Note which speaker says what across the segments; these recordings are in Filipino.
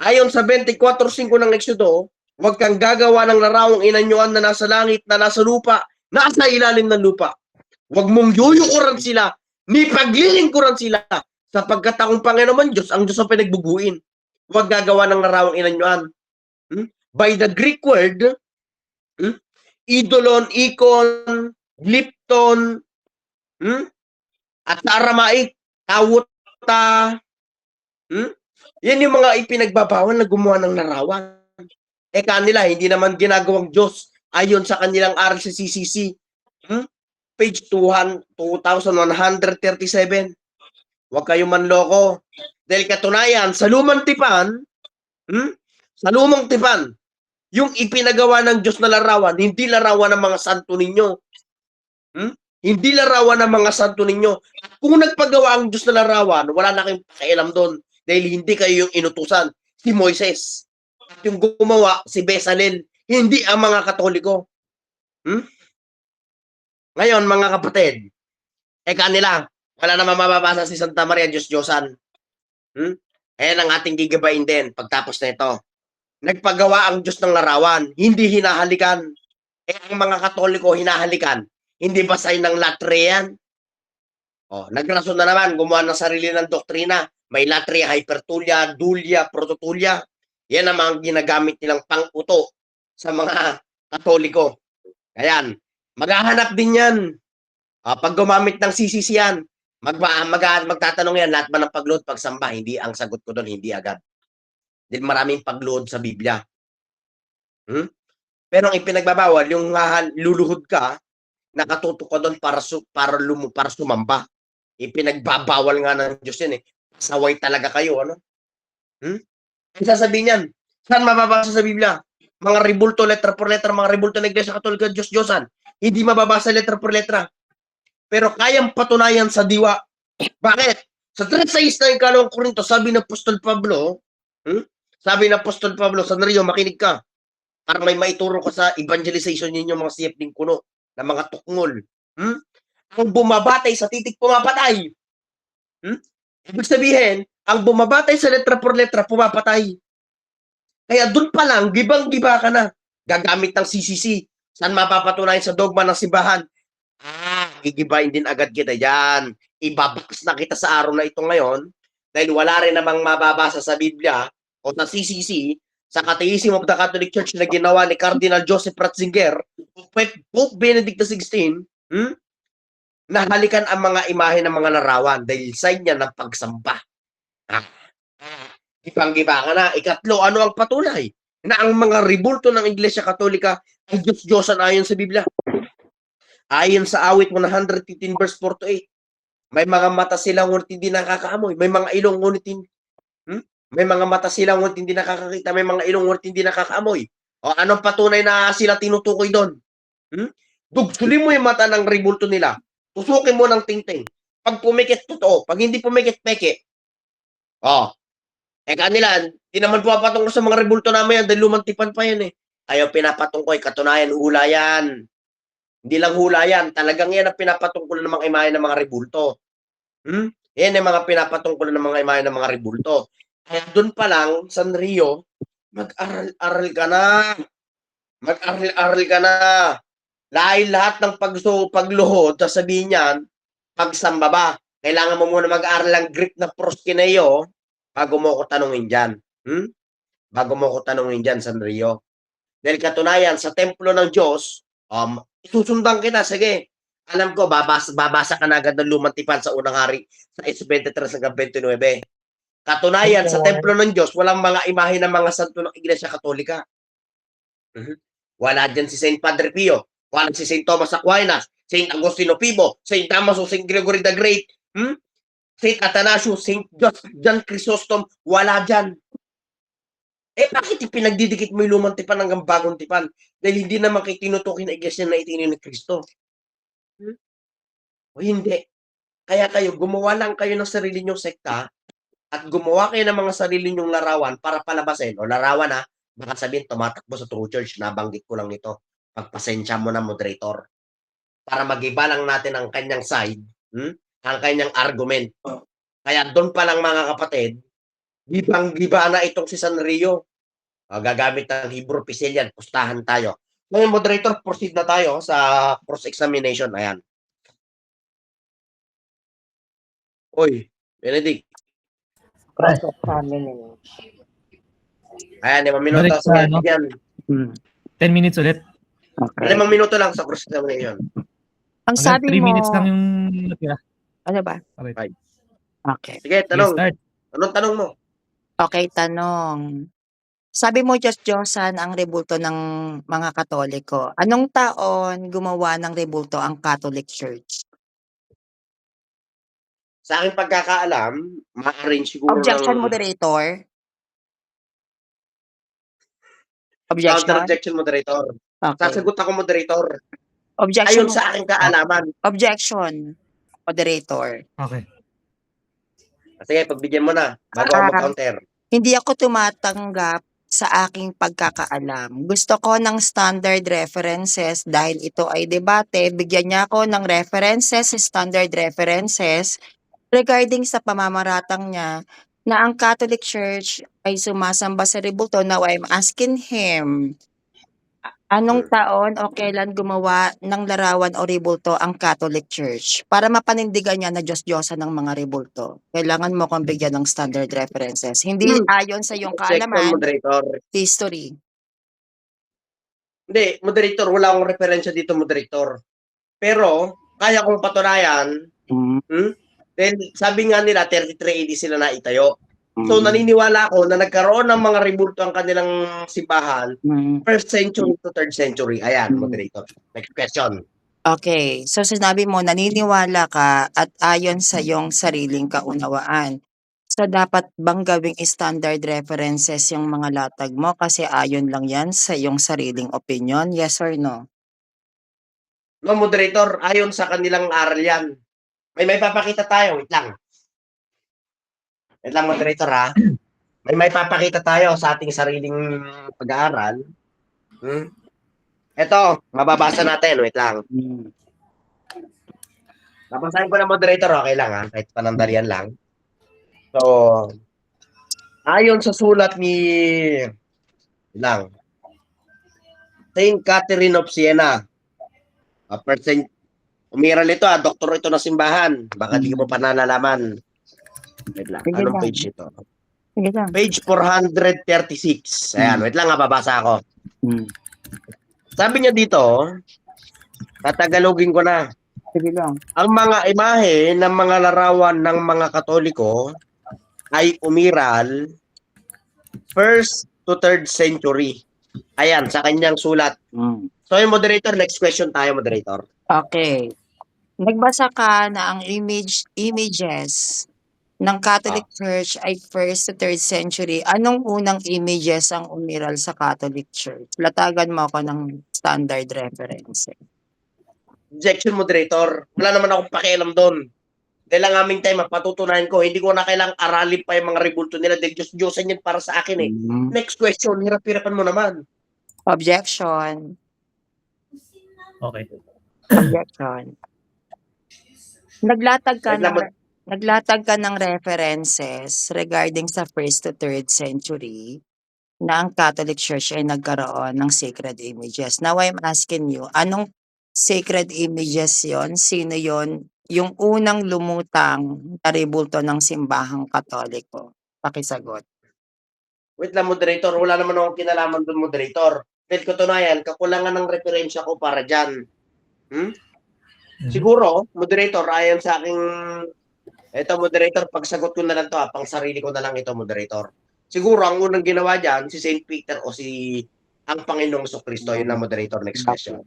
Speaker 1: Ayon sa 24:5 ng Exodo, huwag kang gagawa ng larawang inanyuan na nasa langit, na nasa lupa, nasa ilalim ng lupa. Huwag mong yuyukuran sila, ni paglilingkuran sila, sapagkat akong Panginoon Diyos, ang Diyos ang pinagbubuin. Huwag gagawa ng larawang inanyuan. By the Greek word, idolon, ikon, glypton, at sa Aramaic, tawota, yan yung mga ipinagbabawal na gumawa ng larawan. Kanila, hindi naman ginagawang Diyos ayon sa kanilang aral sa CCC. Page 2137. Huwag kayong manloko. Dahil katunayan, sa lumang tipan, yung ipinagawa ng Diyos na larawan, hindi larawan ng mga santo ninyo. Hindi larawan ng mga santo ninyo. At kung nagpagawa ang Diyos na larawan, wala na kayong pakialam doon. Dahil hindi kayo yung inutusan. Si Moises. At yung gumawa, si Bezalel. Hindi ang mga Katoliko. Ngayon, mga kapatid, kanila, wala naman mababasa si Santa Maria Diyos-Diyosan. Ayan ang ating gigabain din pagtapos na ito. Nagpagawa ang Diyos ng larawan, hindi hinahalikan. Ang mga Katoliko hinahalikan. Hindi ba sa ng latria yan? Nagrason na naman, gumawa ng sarili ng doktrina. May latria, hypertulia, dulia, prototulia. Yan ang mga ginagamit nilang pang-uto sa mga Katoliko. Ayan, maghahanap din yan. Pag gumamit ng CCC yan, magtatanong yan, lahat ba ng pag-load, pagsamba? Hindi, ang sagot ko doon, hindi agad. Dahil maraming pag-load sa Biblia. Pero ang ipinagbabawal, yung luluhod ka, nakatutok ka doon para sumamba. Ipinagbabawal nga ng Diyos yan eh. Saway talaga kayo, ano? Ang sasabihin yan, saan mababasa sa Biblia? Mga rebulto, letra por letra, mga rebulto ng Iglesia Katolika, Diyos-Diyosan. Hindi mababasa letra por letra. Pero kayang patunayan sa diwa. Bakit? Sa 3:6 na ikalawang Korinto, sabi ng Apostol Pablo, Sanrio, makinig ka. Para may maituro ka sa evangelization ninyo, mga siyepling kuno, na mga tukngol. Ang bumabatay sa titik, pumapatay. Ibig sabihin, ang bumabatay sa letra por letra, pumapatay. Kaya doon pa lang, gibang-giba ka na. Gagamit ng CCC. Saan mapapatunayan sa dogma ng simbahan? Gigibain din agad kita dyan. Ibabaks na kita sa araw na ito ngayon dahil wala rin namang mababasa sa Biblia o sa CCC, sa Catechism of the Catholic Church na ginawa ni Cardinal Joseph Ratzinger o Pope Benedict XVI, nahalikan ang mga imahe ng mga larawan dahil sign niya ng pagsamba. Gibang-giba ka na. Ikatlo, ano ang patunay? Na ang mga rebulto ng Iglesia Katolika ay Diyos-Diyosan ayon sa Biblia. Ayon sa awit 115 verse 4 to 8. May mga mata sila ngunit hindi nakakaamoy. May mga ilong ngunit hindi. May mga mata sila ngunit hindi nakakakita. May mga ilong ngunit hindi nakakaamoy. Anong patunay na sila tinutukoy doon? Dugsulin mo yung mata ng rebulto nila. Tusukin mo ng tingting. Pag pumikit, totoo. Pag hindi pumikit, peke. Kanila, di naman pumapatong ko sa mga rebulto namin yan dahil lumantipan pa yan eh. Ayaw pinapatong ko, katunayan, hula yan. Hindi lang hula yan. Talagang yan ang pinapatungkol ng mga imahe ng mga rebulto. Yan ang mga pinapatungkol ng mga imahe ng mga rebulto. Kaya doon pa lang, Sanrio, mag-aral-aral ka na. Mag-aral-aral ka na. Dahil lahat ng pagluhod, sasabihin yan, pagsamba ba? Kailangan mo muna mag-aral ng Greek na proskineo bago mo ko tanungin dyan. Bago mo ko tanungin dyan, Sanrio. Dahil katunayan, sa templo ng Diyos, susundan kita, sige. Alam ko, babasa ka na agad ng lumang tipan sa unang hari, sa 23 hanggang 29. Katunayan, sa templo ng Diyos, walang mga imahe ng mga santo ng Iglesia Katolika. Wala dyan si Saint Padre Pio, wala si Saint Thomas Aquinas, Saint Agostino Pibo, Saint Damaso, Saint Gregory the Great, Saint Athanasius, Saint John Chrysostom, wala dyan. Bakit pinagdidikit mo yung lumang tipan hanggang bagong tipan? Dahil hindi naman kayo tinutukin na iglesia na itinin ni Kristo. O hindi. Kaya kayo, gumawa lang kayo ng sarili nyong sekta at gumawa kayo ng mga sarili nyong larawan para palabasin. O larawan baka sabihin, tumatakbo sa true church, nabanggit ko lang ito. Pagpasensya mo na, moderator. Para mag-iba lang natin ang kanyang side, ang kanyang argument. Kaya doon pa lang mga kapatid, Gibang-giba na itong si Sanrio. Gagamit ng Hebrew Pisilian, pustahan tayo. Ngayon, moderator, proceed na tayo sa cross-examination. Ayan. Uy, Benedict.
Speaker 2: Cross-examine.
Speaker 1: Ayan, 5 minuto
Speaker 3: Balik
Speaker 1: sa
Speaker 3: sa
Speaker 1: mga yan.
Speaker 3: 10 minutes ulit.
Speaker 2: Okay.
Speaker 1: 5 minuto lang sa cross-examination.
Speaker 2: Ang
Speaker 3: Hanggang
Speaker 2: sabi
Speaker 3: 3
Speaker 2: mo,
Speaker 3: minutes lang yung natira.
Speaker 2: ano ba?
Speaker 3: Okay.
Speaker 2: Okay.
Speaker 1: Sige,
Speaker 3: Sige,
Speaker 1: tanong.
Speaker 3: start.
Speaker 1: Anong tanong mo?
Speaker 2: Okay, tanong. Sabi mo, Diyos-Diyosan ang rebulto ng mga Katoliko. Anong taon gumawa ng rebulto ang Catholic Church?
Speaker 1: Sa aking pagkakaalam, ma-arrange siguro
Speaker 2: Objection,
Speaker 1: ng
Speaker 2: moderator. Objection?
Speaker 1: counter-objection, moderator.
Speaker 2: Okay.
Speaker 1: Sasagot ako, moderator.
Speaker 2: Objection,
Speaker 1: Ayon sa aking kaalaman.
Speaker 2: objection, moderator.
Speaker 3: Okay.
Speaker 1: Sige, pagbigyan mo na bago ako mag-counter.
Speaker 2: Hindi ako tumatanggap sa aking pagkakaalam. Gusto ko ng standard references dahil ito ay debate. Bigyan niya ako ng references, standard references regarding sa pamamaratang niya na ang Catholic Church ay sumasamba sa rebulto. Now I'm asking him, anong taon o kailan gumawa ng larawan o rebulto ang Catholic Church? Para mapanindigan niya na Diyos-Diyosan ng mga rebulto, kailangan mo kong bigyan ng standard references. Hindi ayon sa iyong
Speaker 1: Objection,
Speaker 2: kaalaman,
Speaker 1: moderator.
Speaker 2: history.
Speaker 1: Hindi, moderator, wala akong referensya dito, moderator. Pero, kaya kong patunayan, then sabi nga nila, 33 AD sila na itayo. So, naniniwala ako na nagkaroon ng mga rebulto ang kanilang simbahan, 1st century to 3rd century. Ayan, moderator. Next question.
Speaker 2: Okay, so sinabi mo naniniwala ka at ayon sa iyong sariling kaunawaan. So dapat bang gawing standard references yung mga latag mo kasi ayon lang yan sa iyong sariling opinion? Yes or no?
Speaker 1: No, moderator, ayon sa kanilang aral yan. May papakita tayo. Wait lang. Wait lang, moderator, ha? May papakita tayo sa ating sariling pag-aaral. Ito, mababasa natin. Wait lang. Babasahin ko na, moderator, okay lang, ha? Kahit panandalian lang. So, ayon sa sulat ni Saint Catherine of Siena, umiral ito, doktor ito na simbahan. Baka di mo pa nalalaman. Wait lang.
Speaker 2: Sige
Speaker 1: Anong
Speaker 2: lang.
Speaker 1: page ito?
Speaker 2: Sige lang.
Speaker 1: Page 436. Ayan, wait lang, babasa ako. Sabi niya dito, tatagalogin ko na.
Speaker 2: Sige lang.
Speaker 1: Ang mga imahe ng mga larawan ng mga Katoliko ay umiral 1st to 3rd century. Ayan, sa kanyang sulat. So, yung moderator, next question tayo, moderator.
Speaker 2: Okay. Nagbasa ka na ang images ng Catholic Church ay 1st to 3rd century. Anong unang images ang umiral sa Catholic Church? Latagan mo ako ng standard reference.
Speaker 1: Objection, moderator. Wala naman akong pakialam doon. Dahil ang aming time, patutunayan ko, hindi ko na kailangang aralin pa yung mga rebulto nila dahil Diyos-Diyosan yan para sa akin eh. Next question, hirap-hirapan mo naman.
Speaker 2: Objection.
Speaker 3: Okay.
Speaker 2: Objection. Naglatag ka
Speaker 1: Wait lang,
Speaker 2: ng references regarding sa 1st to 3rd century na ang Catholic Church ay nagkaroon ng sacred images. Now I'm asking you, anong sacred images yon? Sino yon? Yung unang lumutang na rebulto ng simbahang Katoliko. Pakisagot.
Speaker 1: Wait lang, moderator. Wala naman akong kinalaman doon, moderator. Dahil katunayan, kakulangan ng referensya ko para dyan. Siguro, moderator, ayon sa aking... Ito, moderator, pagsagot ko na lang to, pang sarili ko na lang ito, moderator. Siguro, ang unang ginawa dyan, si St. Peter o si ang Panginoong Jesucristo. Yun na, moderator. Next question.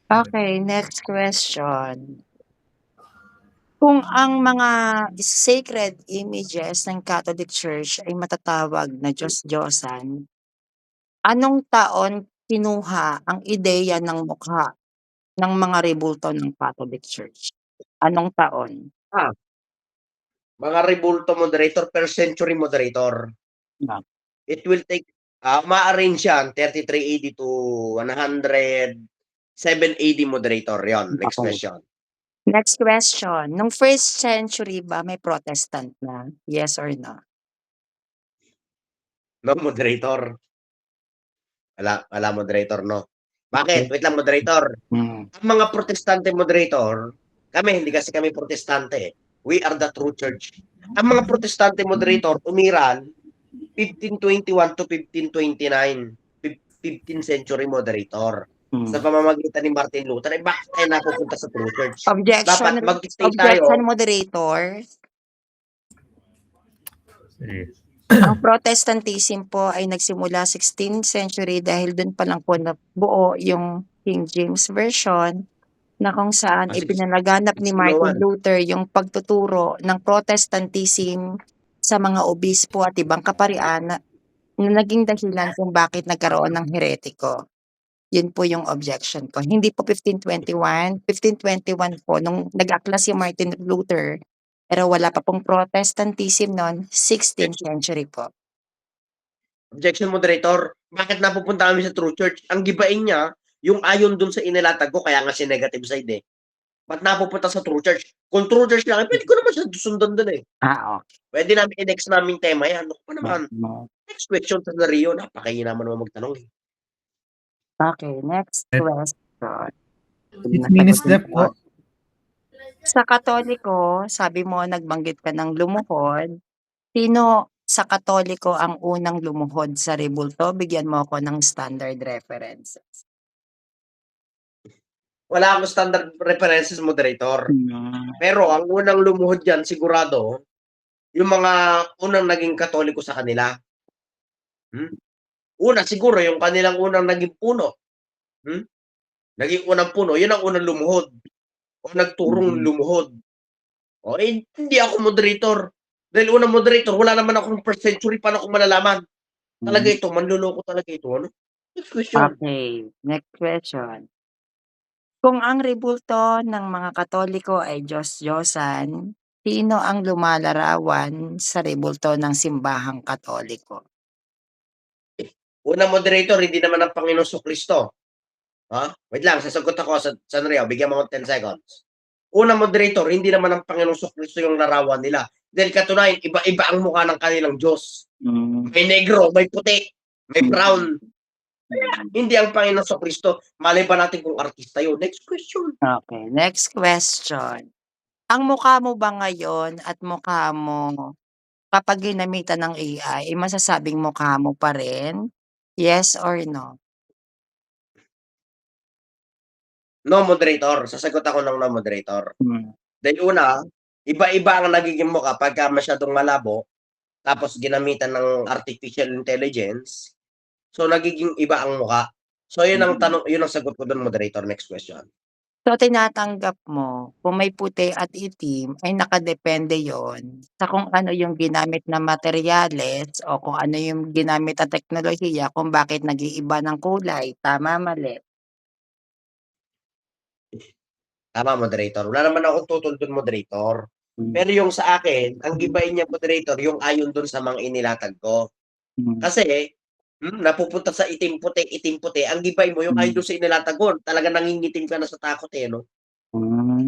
Speaker 2: Okay, next question. Kung ang mga sacred images ng Catholic Church ay matatawag na Diyos-Diyosan, anong taon kinuha ang ideya ng mukha ng mga rebulto ng Catholic Church? Anong taon?
Speaker 1: Mga rebulto, moderator, per century, moderator. It will take, ma-arrange yan, 33 AD to 107 AD, moderator. Yon, next question.
Speaker 2: Next question. Nung 1st century ba may Protestant na? Yes or no?
Speaker 1: No, moderator. Wala moderator, no?
Speaker 2: Okay.
Speaker 1: Bakit? Wait lang, moderator.
Speaker 2: Hmm.
Speaker 1: Ang mga protestante moderator, hindi kasi kami protestante. We are the true church. Ang mga protestante moderator, umiral 1521 to 1529. 15th century moderator. Sa pamamagitan ni Martin Luther, bakit tayo napupunta sa true church?
Speaker 2: Objection,
Speaker 1: Dapat mag-stay
Speaker 2: objection,
Speaker 1: tayo.
Speaker 2: moderator.
Speaker 3: Sige.
Speaker 2: Ang Protestantism po ay nagsimula 16th century dahil dun pa lang po nabuo yung King James Version na kung saan ipinalaganap ni Martin
Speaker 1: 1601.
Speaker 2: Luther yung pagtuturo ng Protestantism sa mga obispo at ibang kaparian na naging dahilan kung bakit nagkaroon ng heretiko. Yun po yung objection ko. Hindi po 1521. 1521 po, nung nag-akla si Martin Luther, pero wala pa pong Protestantism noon, 16th century po.
Speaker 1: Objection, moderator. Bakit napupunta kami sa true church? Ang gibain niya, yung ayon dun sa inilatag ko, kaya nga si negative side eh. Ba't napupunta sa true church? Kung true church lang, pwede ko naman siya sundan dun eh.
Speaker 2: Okay.
Speaker 1: Pwede namin i-next namin tema yan. Ano pa naman? Next question sa Rio, napakahina naman naman magtanong eh.
Speaker 2: Okay, next question.
Speaker 3: 6 minutes left po.
Speaker 2: Sa Katoliko, sabi mo nagbanggit ka ng lumuhod. Sino sa Katoliko ang unang lumuhod sa rebulto? Bigyan mo ako ng standard references.
Speaker 1: Wala akong standard references, moderator. Pero ang unang lumuhod dyan, sigurado, yung mga unang naging Katoliko sa kanila. Una, siguro, yung kanilang unang naging puno. Naging unang puno, yun ang unang lumuhod. O nagturong lumuhod. O, hindi ako moderator. Dahil unang moderator, wala naman akong first century, paano ko malalaman? Talaga ito, manluloko talaga ito. Ano? Next question.
Speaker 2: Okay, next question. Kung ang rebulto ng mga Katoliko ay Diyos-Diyosan, sino ang lumalarawan sa rebulto ng simbahang Katoliko?
Speaker 1: Unang moderator, hindi naman ang Panginoon Kristo. Wait lang, sasagot ako sa Sanrio. Bigyan mo ako 10 seconds. Unang moderator, hindi naman ang Panginoon Kristo yung larawan nila. Dahil katunayan, iba-iba ang mukha ng kanilang Diyos. May negro, may puti, may brown. Hindi ang Panginoon Kristo. Malay ba natin kung artista yun? Next question.
Speaker 2: Okay, next question. Ang mukha mo ba ngayon at mukha mo kapag ginamitan ng AI, masasabing mukha mo pa rin? Yes or no?
Speaker 1: No, moderator. Sasagot ako ng no, moderator. Dahil una, iba-iba ang nagiging mukha pagka masyadong malabo, tapos ginamitan ng artificial intelligence, so nagiging iba ang mukha. So yun ang tanong, yun ang sagot ko doon, moderator. Next question.
Speaker 2: So, tinatanggap mo kung may puti at itim ay nakadepende yon sa kung ano yung ginamit na materyales o kung ano yung ginamit na teknolohiya kung bakit nag-iiba ng kulay. Tama, mali?
Speaker 1: Tama, moderator. Wala naman akong tutol doon, moderator. Pero yung sa akin, ang gibain niya, moderator, yung ayon doon sa mga inilatag ko. Kasi, napupunta sa itim-puti. Ang gibay mo, yung ayon doon sa inilatag ko, talaga nangingitim ka na sa takot eh, no?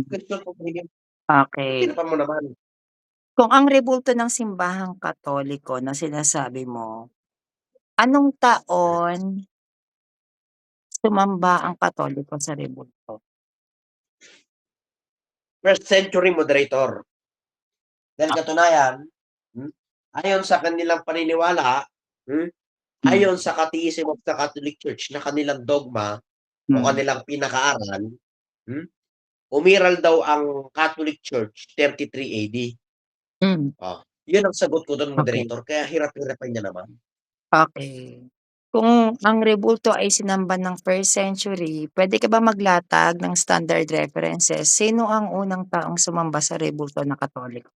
Speaker 1: Question ko,
Speaker 2: Okay.
Speaker 1: pa mo naman.
Speaker 2: Kung ang rebulto ng simbahang Katoliko na sinasabi mo, anong taon sumamba ang Katoliko sa rebulto?
Speaker 1: First century, moderator. Dahil katunayan, ayon sa kanilang paniniwala, ayon sa Catechism of the Catholic Church na kanilang dogma o kanilang pinakaaral, umiral daw ang Catholic Church 33 AD. Yun ang sagot ko doon, moderator. Kaya hirap-hirapan niya naman.
Speaker 2: Okay. Kung ang rebulto ay sinamba ng first century, pwede ka ba maglatag ng standard references? Sino ang unang taong sumamba sa rebulto na Katoliko?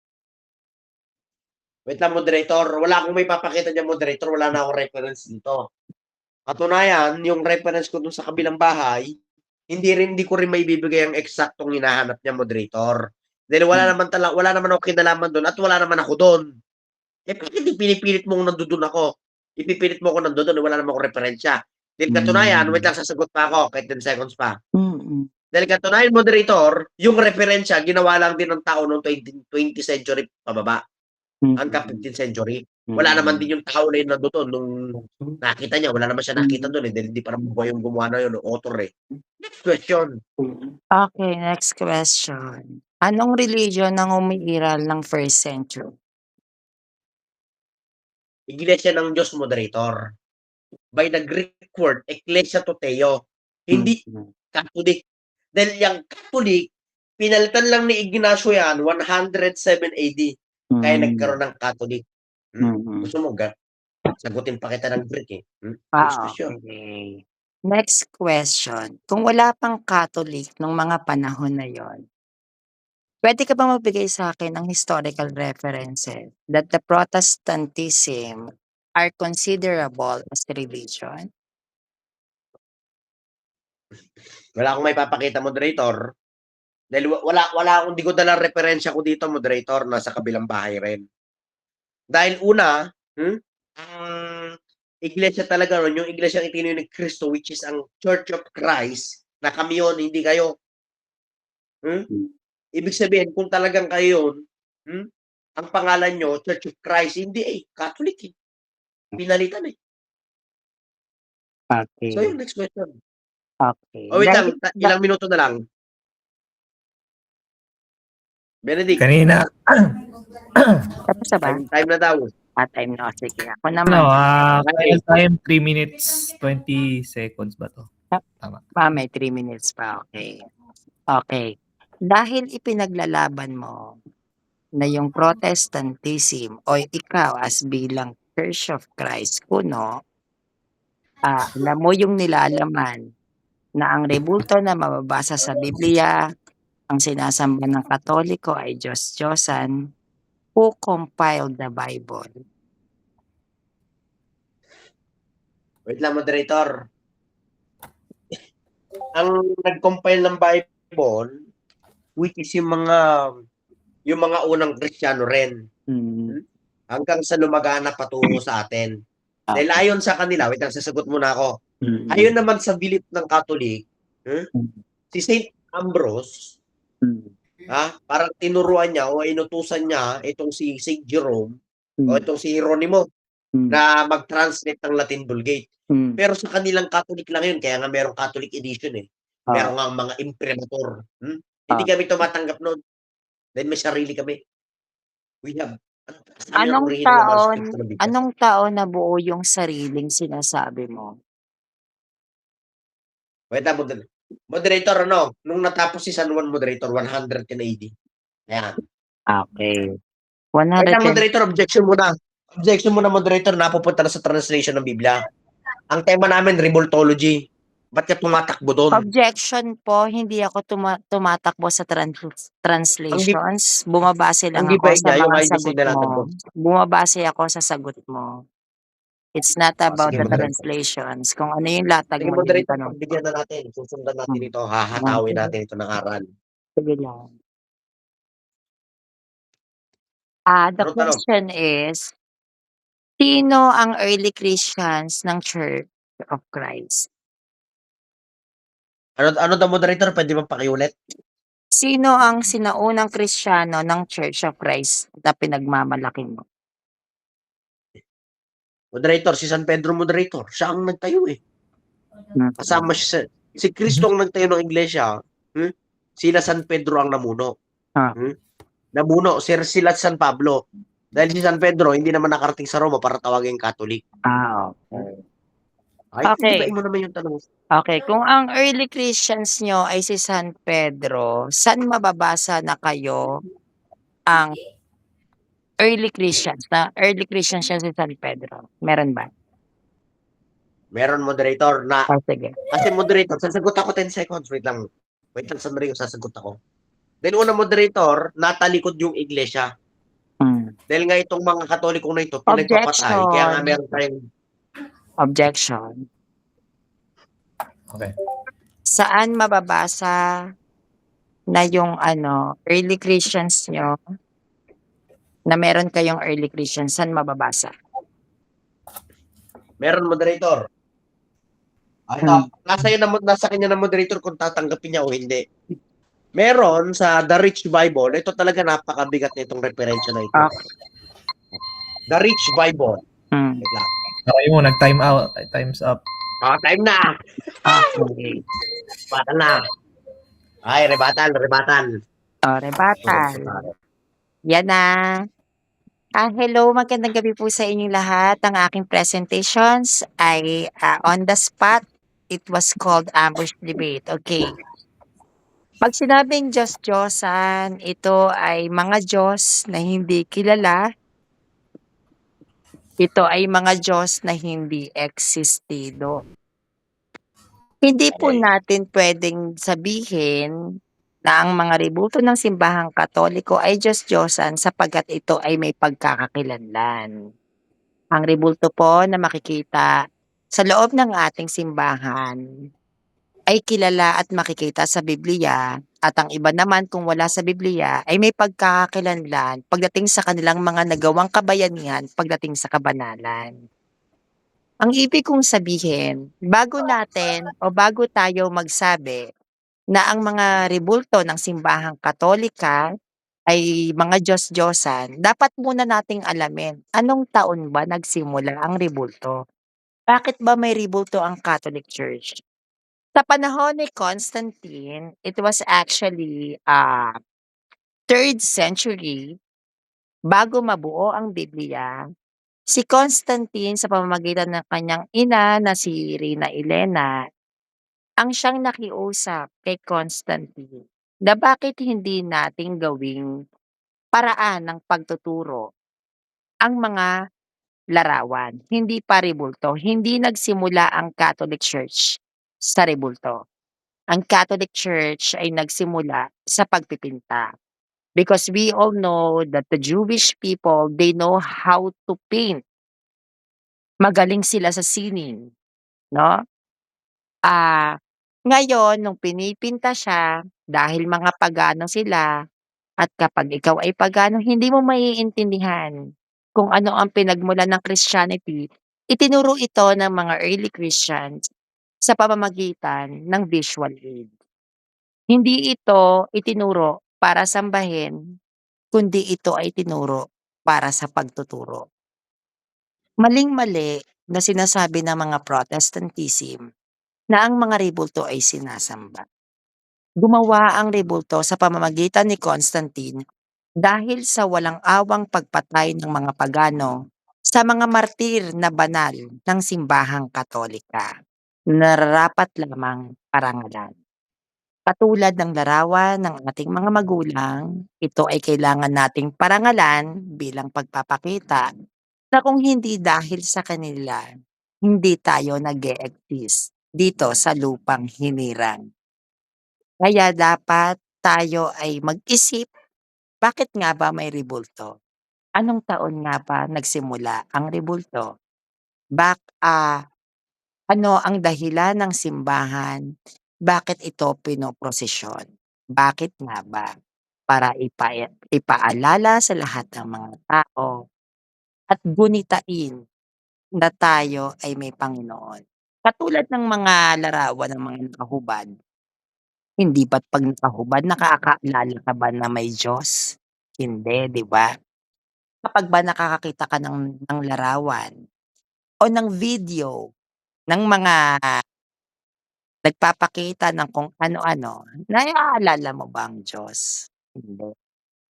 Speaker 1: Wait lang, moderator. Wala akong may papakita niya, moderator. Wala na akong reference dito. Katunayan, yung reference ko dun sa kabilang bahay, hindi ko rin maibibigay ang eksaktong hinahanap niya, moderator. Dahil wala naman ako kinalaman doon at wala naman ako doon. Bakit pinipilit mong nandoon ako? Ipipilit mo ako nandoon, wala naman ako referensya. Dahil katunayan, wait lang, sasagot pa ako, kahit 10 seconds pa. Dahil katunayan, moderator, yung referensya, ginawa lang din ng tao noong 20th century pababa. hanggang 15th century. Wala naman din yung tao na yun nandoon nung nakita niya. Wala naman siya nakita doon dahil hindi pa naman buhay yung gumawa na yun, yung author Next question.
Speaker 2: Okay, next question. Anong religion ang umiiral ng first century?
Speaker 1: Iglesia ng Diyos, moderator. By the Greek word, Ecclesia to Theo. Hindi Catholic. Dahil yung Catholic, pinalitan lang ni Ignacio yan, 107 AD. Kaya nagkaroon ng Catholic. Gusto mo, sagutin pa kita ng Greek Next question.
Speaker 2: Okay. Next question. Kung wala pang Catholic nung mga panahon na yon, pwede ka ba magbigay sa akin ng historical references that the Protestantism are considerable as religion?
Speaker 1: Wala akong may papakita, moderator. Dahil wala akong, di ko dalang referensya ko dito, moderator, nasa kabilang bahay rin. Dahil una, ang iglesia talaga nun, yung iglesia ang itinayo ni Cristo, which is ang Church of Christ, na kami yun, hindi kayo. Ibig sabihin, kung talagang kayo yun, ang pangalan nyo, Church of Christ, hindi Catholic Pinalitan
Speaker 2: Okay.
Speaker 1: So, yung next question.
Speaker 2: Okay.
Speaker 1: Wait lang, ilang minuto na lang. Benedict,
Speaker 3: Kanina,
Speaker 2: Tapos na ba?
Speaker 1: time na daw.
Speaker 2: Time na. Sige. Ako naman.
Speaker 3: final time 3 minutes 20 seconds ba to?
Speaker 2: May 3 minutes pa. Okay. Okay. Dahil ipinaglalaban mo na yung Protestantism o ikaw as bilang Church of Christ kuno, alam mo yung nilalaman na ang rebulto na mababasa sa Biblia, ang sinasamba ng Katoliko ay Diyos-Diyosan, who compiled the Bible?
Speaker 1: Wait lang, moderator. Ang nag-compile ng Bible, which is yung mga unang Kristiyano rin. Hanggang sa lumagana patungo sa atin. Dahil ayon sa kanila, wait lang, sasagot muna ako. Ayon naman sa belief ng Catholic, si Saint Ambrose, parang tinuruan niya o inutusan niya itong si Saint Jerome o itong si Hieronimo na mag-translate ng Latin Vulgate. Pero sa kanilang Catholic lang yun, kaya nga merong Catholic edition Meron nga mga imprimatur. Hindi kami tumatanggap nun. Dahil may sarili kami. We have
Speaker 2: Anong taon nabuo yung sariling sinasabi mo?
Speaker 1: Wait lang, moderator, nung natapos si San Juan, moderator, 110 AD. Ayan.
Speaker 2: Okay.
Speaker 1: Wait lang, moderator, objection muna. Objection muna, moderator, napupunta na sa translation ng Biblia. Ang tema namin, Rebultology. Ba't ka tumatakbo doon?
Speaker 2: Objection po, hindi ako tumatakbo sa translations. Bumabase lang ako sa mga sagot mo. Bumabase ako sa sagot mo. It's not about the translations. Kung ano yung latag mo.
Speaker 1: Moderator, pagbigyan na natin. Susundan natin ito. Hahatawin natin ito ng aral.
Speaker 2: Sige lang. The question is, sino ang early Christians ng Church of Christ?
Speaker 1: Ano daw, moderator? Pwede bang pakiulit?
Speaker 2: Sino ang sinaunang Kristiyano ng Church of Christ na pinagmamalaki mo?
Speaker 1: Moderator, si San Pedro, moderator. Siya ang nagtayo Kasama siya. Si Cristo ang nagtayo ng iglesia. Sila San Pedro ang namuno. Namuno, sila San Pablo. Dahil si San Pedro, hindi naman nakarating sa Roma para tawagin Catholic.
Speaker 2: Okay.
Speaker 1: Okay. Mo naman yung tanong.
Speaker 2: Okay, kung ang early Christians nyo ay si San Pedro, saan mababasa na kayo ang early Christians na early Christians siya si San Pedro? Meron ba?
Speaker 1: Meron, moderator, na
Speaker 2: sige.
Speaker 1: Kasi moderator, sasagot ako 10 seconds. Wait lang, sandali yung sasagot ako. Then una, moderator, natalikod yung iglesia. Dahil nga itong mga Katolikong na ito, pinagpapatay. Kaya nga meron tayong
Speaker 2: objection.
Speaker 3: Okay.
Speaker 2: Saan mababasa na yung early Christians nyo na meron kayong early Christians? Saan mababasa?
Speaker 1: Meron, moderator. Nasa kanya na moderator kung tatanggapin niya o hindi. Meron sa The Rich Bible, ito talaga napakabigat na itong referensya na ito. The Rich Bible.
Speaker 2: Hmm.
Speaker 1: Wait lang.
Speaker 3: Okay mo, nag-time out. Time's up.
Speaker 1: Time na.
Speaker 2: Okay.
Speaker 1: Rebatan na. Ay, rebatan.
Speaker 2: Rebuttal. Yan na. Hello, magandang gabi po sa inyong lahat. Ang aking presentations ay on the spot. It was called Ambush Debate. Okay. Pag sinabing Diyos-Diyosan, ito ay mga Diyos na hindi kilala. Ito ay mga Diyos na hindi existido. Hindi po
Speaker 1: Okay.
Speaker 2: natin pwedeng sabihin na ang mga rebulto ng simbahang Katoliko ay Diyos-Diyosan sapagkat ito ay may pagkakakilanlan. Ang rebulto po na makikita sa loob ng ating simbahan ay kilala at makikita sa Biblia at ang iba naman kung wala sa Biblia ay may pagkakakilanlan pagdating sa kanilang mga nagawang kabayanihan pagdating sa kabanalan. Ang ibig kong sabihin, bago tayo magsabi na ang mga rebulto ng simbahang Katolika ay mga Diyos-Diyosan, dapat muna nating alamin anong taon ba nagsimula ang rebulto? Bakit ba may rebulto ang Catholic Church? Sa panahon ni Constantine, it was actually 3rd century bago mabuo ang Biblia. Si Constantine sa pamamagitan ng kanyang ina na si Reyna Elena ang siyang nakiusap kay Constantine na bakit hindi natin gawing paraan ng pagtuturo ang mga larawan, hindi pa rebulto. Hindi nagsimula ang Catholic Church sa rebulto. Ang Catholic Church ay nagsimula sa pagpipinta. Because we all know that the Jewish people, they know how to paint. Magaling sila sa sining, no? Ngayon nung pinipinta siya, dahil mga pagano sila, at kapag ikaw ay pagano hindi mo maiintindihan kung ano ang pinagmulan ng Christianity, itinuro ito ng mga early Christians sa pamamagitan ng visual aid. Hindi ito itinuro para sambahin, kundi ito ay tinuro para sa pagtuturo. Maling-mali na sinasabi ng mga Protestantism na ang mga rebulto ay sinasamba. Gumawa ang rebulto sa pamamagitan ni Constantine dahil sa walang awang pagpatay ng mga pagano sa mga martir na banal ng simbahang Katolika. Nararapat lamang parangalan. Katulad ng larawan ng ating mga magulang, ito ay kailangan nating parangalan bilang pagpapakita na kung hindi dahil sa kanila, hindi tayo nag-e-exist dito sa lupang hinirang. Kaya dapat tayo ay mag-isip, bakit nga ba may rebulto? Anong taon nga ba nagsimula ang rebulto? Ano ang dahilan ng simbahan? Bakit ito pinoprosesyon? Bakit nga ba? Para ipaalala sa lahat ng mga tao at gunitain na tayo ay may Panginoon. Katulad ng mga larawan ng mga nakahubad, hindi ba't 'pag nakahubad nakakaalala ka ba na may Diyos? Hindi, 'di ba? Kapag ba nakakakita ka ng larawan o ng video ng mga nagpapakita ng kung ano-ano, naiaalala mo ba ang Diyos? Hindi.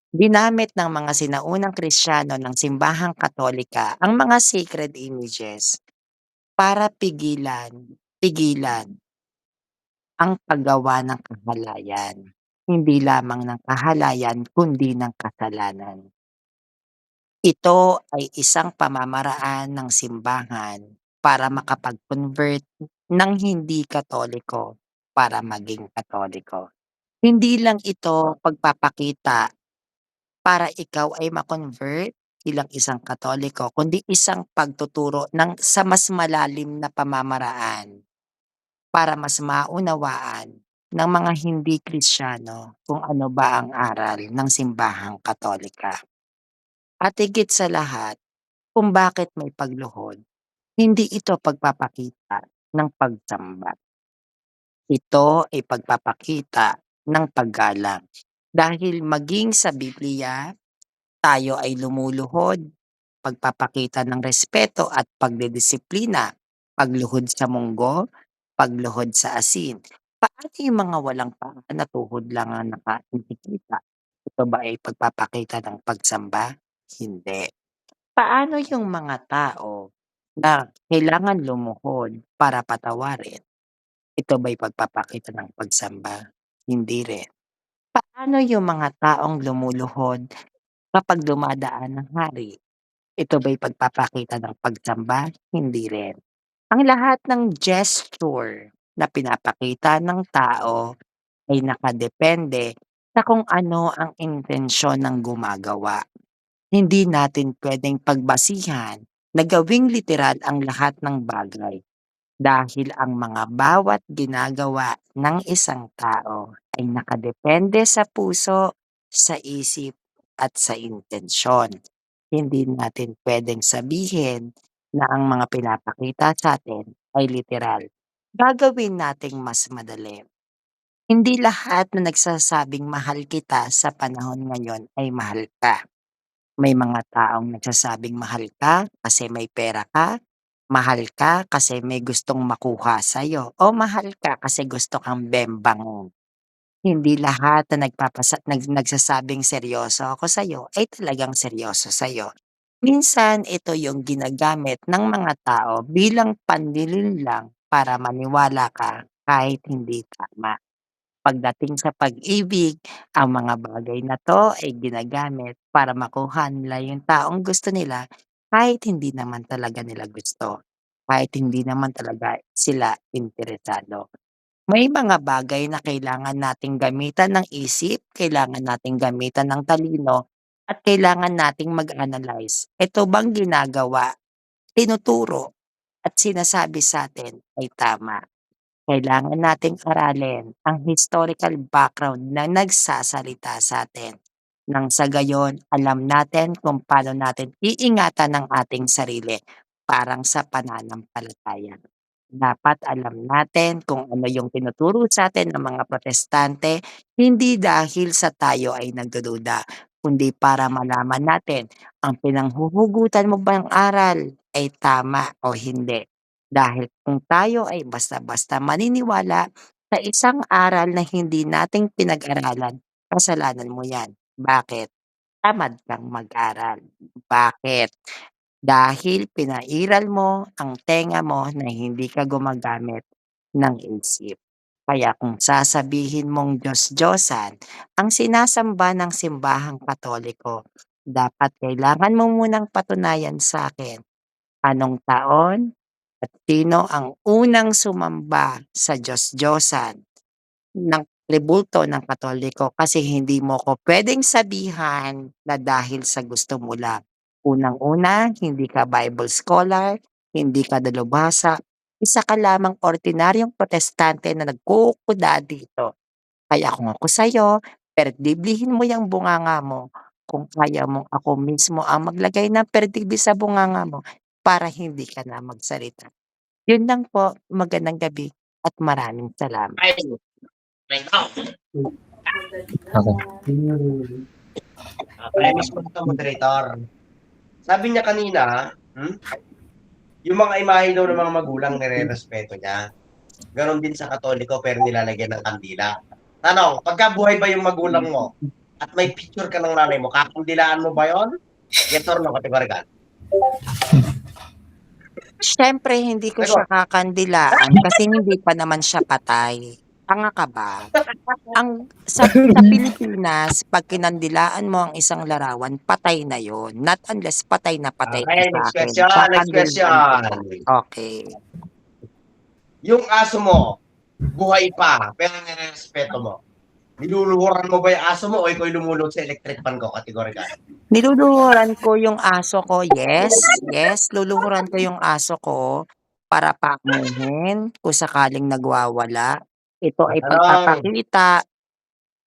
Speaker 2: Ginamit ng mga sinaunang Kristiyano ng simbahang Katolika ang mga sacred images para pigilan ang paggawa ng kahalayan. Hindi lamang ng kahalayan kundi ng kasalanan. Ito ay isang pamamaraan ng simbahan para makapag-convert ng hindi Katoliko para maging Katoliko. Hindi lang ito pagpapakita para ikaw ay ma-convert bilang isang Katoliko, kundi isang pagtuturo sa mas malalim na pamamaraan para mas maunawaan ng mga hindi Kristiyano kung ano ba ang aral ng simbahang Katolika. At higit sa lahat, kung bakit may pagluhod, hindi ito pagpapakita ng pagsamba. Ito ay pagpapakita ng paggalang. Dahil maging sa Biblia, tayo ay lumuluhod pagpapakita ng respeto at pagdidisiplina, pagluhod sa munggo, pagluhod sa asin. Paano yung mga walang paa na tuhod lang ang nakikita? Ito ba ay pagpapakita ng pagsamba? Hindi. Paano yung mga tao na kailangan lumuhod para patawarin? Ito ba'y pagpapakita ng pagsamba? Hindi rin. Paano yung mga taong lumuluhod kapag dumadaan ng hari? Ito ba'y pagpapakita ng pagsamba? Hindi rin. Ang lahat ng gesture na pinapakita ng tao ay nakadepende sa kung ano ang intensyon ng gumagawa. Hindi natin pwedeng pagbasihan na gawing literal ang lahat ng bagay dahil ang mga bawat ginagawa ng isang tao ay nakadepende sa puso, sa isip at sa intensyon. Hindi natin pwedeng sabihin na ang mga pinapakita sa atin ay literal. Gagawin nating mas madali. Hindi lahat na nagsasabing mahal kita sa panahon ngayon ay mahal ka. May mga taong nagsasabing mahal ka kasi may pera ka, mahal ka kasi may gustong makuha sa'yo, o mahal ka kasi gusto kang bembangin. Hindi lahat na nagsasabing seryoso ako sa'yo ay talagang seryoso sa'yo. Minsan ito yung ginagamit ng mga tao bilang panlilinlang para maniwala ka kahit hindi tama. Pagdating sa pag-ibig, ang mga bagay na 'to ay ginagamit para makuha nila yung taong gusto nila kahit hindi naman talaga nila gusto, kahit hindi naman talaga sila interesado. May mga bagay na kailangan nating gamitan ng isip, kailangan nating gamitan ng talino, at kailangan nating mag-analyze. Ito bang ginagawa, tinuturo, at sinasabi sa'tin ay tama? Kailangan nating aralin ang historical background na nagsasalita sa'tin. Nang sa gayon, alam natin kung paano natin iingatan ang ating sarili, parang sa pananampalataya. Dapat alam natin kung ano yung tinuturo sa'tin ng mga protestante, hindi dahil sa tayo ay nagdududa, kundi para malaman natin ang pinanghuhugutan mo bang aral ay tama o hindi. Dahil kung tayo ay basta-basta maniniwala sa isang aral na hindi nating pinag-aralan, kasalanan mo yan. Bakit? Tamad kang mag-aral. Bakit? Dahil pinairal mo ang tenga mo na hindi ka gumagamit ng isip. Kaya kung sasabihin mong Diyos-Diyosan ang sinasamba ng simbahang Katoliko, dapat kailangan mo munang patunayan sa akin anong taon at sino ang unang sumamba sa Diyos-Diyosan ng tribulto ng Katoliko kasi hindi mo ko puwedeng sabihan na dahil sa gusto mo lang. Unang-una, hindi ka Bible scholar, hindi ka dalubhasa, isa ka lamang ordinaryong protestante na nagkukuda dito. Kaya kung ako sa'yo, perdiblihin mo yung bunganga mo kung kaya mong ako mismo ang maglagay ng perdibli sa bunganga mo para hindi ka na magsalita. Yun lang po, magandang gabi at maraming salamat.
Speaker 1: Ay, ikaw.
Speaker 3: Okay.
Speaker 1: Premise ko ito, moderator. Sabi niya kanina, yung mga imahe daw ng mga magulang nire-respeto niya. Ganon din sa Katoliko pero nilalagyan ng kandila. Tanong, pagka buhay ba yung magulang mo at may picture ka ng nanay mo, kakandilaan mo ba yon? Yes or no, kategorical?
Speaker 2: Siyempre hindi ko siya kakandilaan kasi hindi pa naman siya patay. Tanga ka ba? Sa Pilipinas, 'pag kinandilaan mo ang isang larawan, patay na yun. Not unless patay na patay ka
Speaker 1: Okay,
Speaker 2: sa
Speaker 1: next
Speaker 2: akin.
Speaker 1: question, next
Speaker 2: Kakandilaan
Speaker 1: question.
Speaker 2: kita. Okay.
Speaker 1: Yung aso mo, buhay pa, pero nire-respeto mo. Niluluhuran mo ba yung aso mo o ikaw lumulot sa electric fan ko, kategorical?
Speaker 2: Niluluhuran ko yung aso ko, yes, yes, luluhuran ko yung aso ko para pamuhin kung sakaling nagwawala. Ito ay
Speaker 1: Tanong,
Speaker 2: pagpapakita.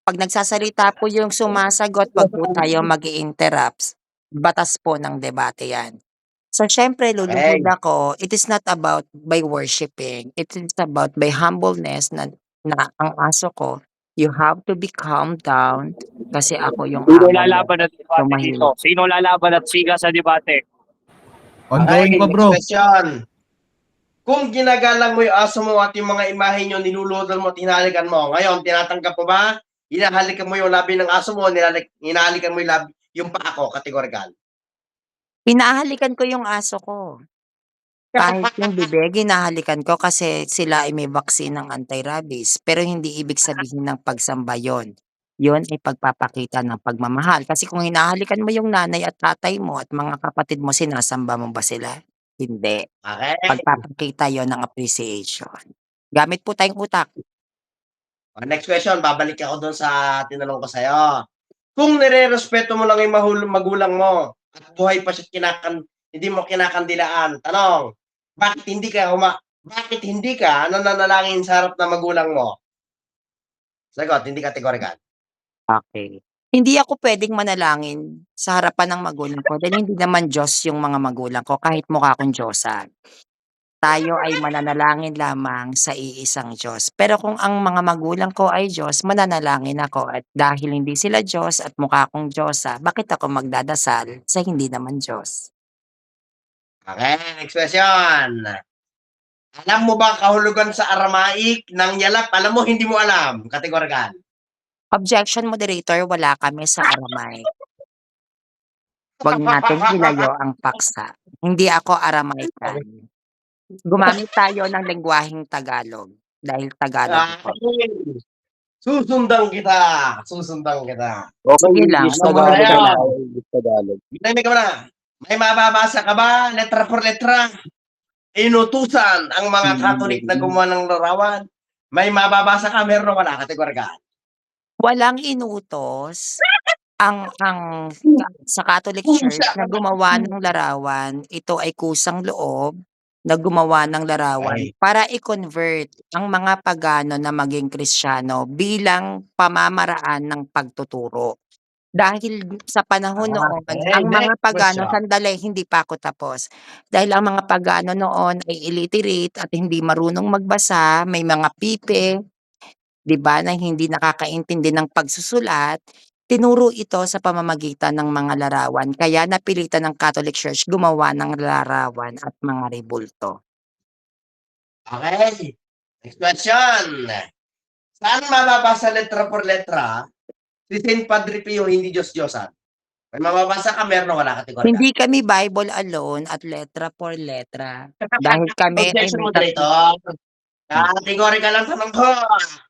Speaker 2: 'Pag nagsasalita po yung sumasagot, 'wag po tayo mag-i-interrupts. Batas po ng debate 'yan. So, siyempre luluhod
Speaker 1: okay.
Speaker 2: ako, it is not about by worshiping, it is about by humbleness na ang aso ko, you have to be calm down kasi ako yung
Speaker 4: Sino
Speaker 2: amo mo.
Speaker 4: lalaban at debate dito?
Speaker 2: Tumahimik.
Speaker 4: Sino lalaban at siga sa debate?
Speaker 3: Ongoing pa,
Speaker 1: next
Speaker 3: bro.
Speaker 1: question. Kung ginagalang mo yung aso mo at yung mga imahe nyo, niluludol mo at hinahalikan mo, ngayon, tinatanggap mo ba? Hinahalikan mo yung labi ng aso mo, hinahalikan mo yung paa ko, kategorikal.
Speaker 2: Hinahalikan ko yung aso ko. Kahit yung bibig, hinahalikan ko kasi sila ay may vaccine ng anti-rabies. Pero hindi ibig sabihin ng pagsamba yun. Yun ay pagpapakita ng pagmamahal. Kasi kung hinahalikan mo yung nanay at tatay mo at mga kapatid mo, sinasamba mo ba sila? Hindi.
Speaker 1: Okay?
Speaker 2: Pagpapakita yon ng appreciation. Gamit po tayong utak.
Speaker 1: Next question, babalik ako doon sa tinanong ko sa'yo. Kung nire-respeto mo lang yung magulang mo at buhay pa siya hindi mo kinakandilaan, tanong, bakit hindi ka nananalangin sa harap ng magulang mo? Sagot, hindi kategorikal.
Speaker 2: Okay. Hindi ako pwedeng manalangin sa harapan ng magulang ko dahil hindi naman Diyos yung mga magulang ko kahit mukha akong Diyosan. Tayo ay mananalangin lamang sa iisang Diyos. Pero kung ang mga magulang ko ay Diyos, mananalangin ako at dahil hindi sila Diyos at mukha akong Diyosa, bakit ako magdadasal sa hindi naman Diyos?
Speaker 1: Okay, next question. Alam mo ba ang kahulugan sa Aramaic ng yalap? Alam mo, hindi mo alam. Kategorikal.
Speaker 2: Objection, moderator, wala kami sa Aramaic. Huwag natin ilayo ang paksa. Hindi ako Aramaican. Gumamit tayo ng lengguwaheng Tagalog dahil Tagalog ako.
Speaker 1: Susundan kita. Susundan kita.
Speaker 2: Sige lang,
Speaker 4: English
Speaker 2: alam mo
Speaker 4: Tagalog.
Speaker 1: na
Speaker 4: Tayo, English Tagalog.
Speaker 1: Ginamit ka na. May mababasa ka ba? Letra por letra. Inutusan ang mga Katolik na gumawa ng larawan. May mababasa ka, meron o wala? Kategorikal.
Speaker 2: Walang inutos sa Catholic Church na gumawa ng larawan. Ito ay kusang loob na gumawa ng larawan
Speaker 1: Okay.
Speaker 2: para i-convert ang mga pagano na maging Kristiyano bilang pamamaraan ng pagtuturo. Dahil sa panahon noon,
Speaker 1: Okay,
Speaker 2: ang mga
Speaker 1: next
Speaker 2: pagano,
Speaker 1: question.
Speaker 2: sandali, hindi pa ako tapos. Dahil ang mga pagano noon ay illiterate at hindi marunong magbasa, may mga pipe, 'di ba, na hindi nakakaintindi ng pagsusulat, tinuro ito sa pamamagitan ng mga larawan. Kaya napilitan ng Catholic Church gumawa ng larawan at mga rebulto.
Speaker 1: Okay. Next question. Saan mababasa letra por letra si Saint Padre Pio hindi Diyos-Diyosan? May mababasa ka, meron o wala? Kategorikal.
Speaker 2: Hindi kami Bible alone at letra por letra. Dahil kami ay
Speaker 1: Objection,
Speaker 2: may
Speaker 1: moderator. Kategorikal lang tanong ko.